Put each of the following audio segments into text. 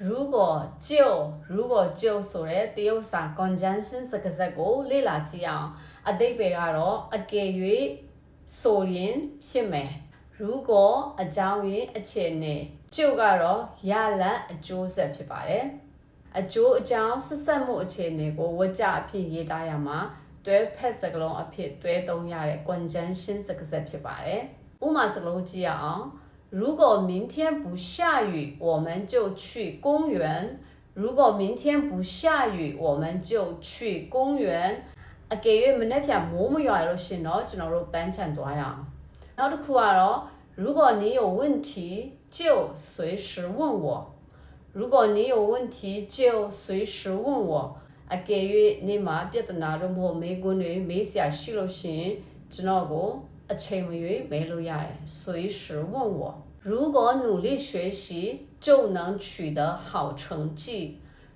如果就ဆိုတဲ့တရုတ်စာ conjunction စကားဆက်ကိုလေ့လာကြည့်အောင်အဓိပ္ပာယ်ကတော့အကယ်၍ဆိုရင်ဖြစ်မယ်如果အကြောင်းရင်းအခြေအနေကျုပ်ကတော့ရလတ်အကျိုးဆက်ဖြစ်ပါတယ်အကျိုးအကြောင်းဆက်ဆက်မှုအခြေအနေကိုဝကြအဖြစ်ရေးသားရမှာတွဲဖက်စကားလုံးအဖြစ်တွဲသုံးရတဲ့ conjunction စကားဆက်ဖြစ်ပါတယ်ဥပမာစကားလုံးကြည့်ရအောင်如果明天不下雨我们就去公园如果明天不下雨我们就去公园အကယ်၍မနေ့ဖြန်မိုးမရွာလို့ရှင်တော့ကျွန်တော်တို့ပန်းချံသွားရအောင်နောက်တစ်ခုကတော့如果你有问题就随时问我如果你有问题就随时问我အကယ်၍နေမှာပြဿနာတို့မဟုတ်မေးခွန်းတွေမေးစရာရှိလို့ရှင်ကျွန်တော်ကိုအချိန်မရွေးမေးလို့ရတယ်随时问我如果努力学习就能取得好成绩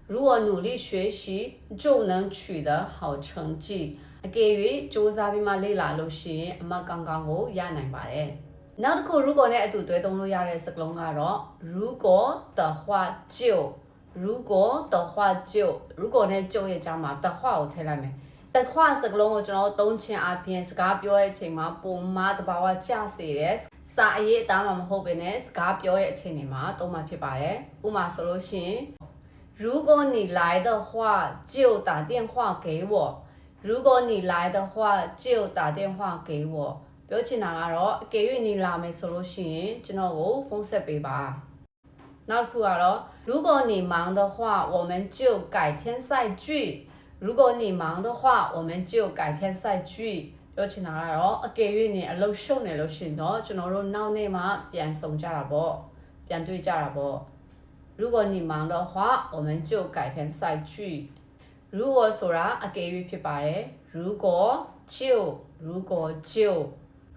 如果努力学习就能取得好成绩အကယ်၍စူးစမ်းပြီးမှလေ့လာလို့ရှိရင်အမှတ်ကောင်းကောင်းကိုရနိုင်ပါတယ်နောက်တစ်ခု如果နဲ့အတူတွဲသုံးလို့ရတဲ့စကားလုံးကတော့如果的话就如果的话就如果နဲ့就ရဲ့ကြားမှာ的话ကိုထည့်လိုက်မယ်的话စကားလုံးကိုကျွန်တော်သုံးခြင်းအပြင်စကားပြောတဲ့အချိန်မှာပုံမှန်တဘာဝကျစေတဲ့စာအရေးအသားမှမဟုတ်ဘဲနဲ့စကားပြောတဲ့အချိန်တွေမှာသုံးမှာဖြစ်ပါတယ်ဥပမာဆိုလို့ရှိရင်如果你来的话就打电话给我如果你来的话就打电话给我ပြောချင်တာကတော့အကယ်၍နေလာမယ်ဆိုလို့ရှိရင်ကျွန်တော်ကိုဖုန်းဆက်ပေးပါနောက်တစ်ခုကတော့如果你忙的话我们就改天再聚如果你忙的话我们就改天再聚ပြောချင်တာကတော့အကယ်၍နေအလုပ်ရှုပ်နေလို့ရှိရင်တော့ကျွန်တော်တို့နောက်နေ့မှပြန်ဆုံကြတာပေါ့ပြန်တွေ့ကြတာပေါ့如果你忙的话我们就改天再聚如果ဆိုတာအကယ်၍ဖြစ်ပါတယ်如果就如果就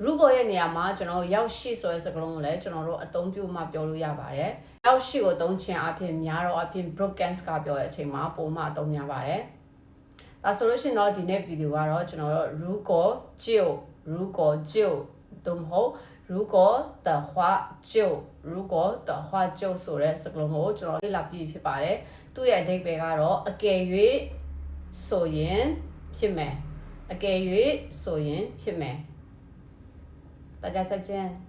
如果ရဲ့နေရာမှာကျွန်တော်ရောက်ရှိဆိုတဲ့စကားလုံးကိုလည်းကျွန်တော်တို့အသုံးပြုမှပြောလို့ရပါတယ်ရောက်ရှိကိုသုံးခြင်းအပြင်များတော့အပြင် broken စကားပြောတဲ့အချိန်မှာပုံမှန်အသုံးများပါတယ်ဒါဆိုလို့ရှိရင်တော့ဒီနေ့ဗီဒီယိုကတော့ကျွန်တော်တို့如果就都မဟုတ်如果的话就如果的话就ဆိုတဲ့စကားလုံးကိုကျွန်တော်လေ့လာပြီးဖြစ်ပါတယ်သူ့ရဲ့အဓိပ္ပာယ်ကတော့အကယ်၍ဆိုရင်ဖြစ်မယ်အကယ်၍ဆိုရင်ဖြစ်မယ်大家再见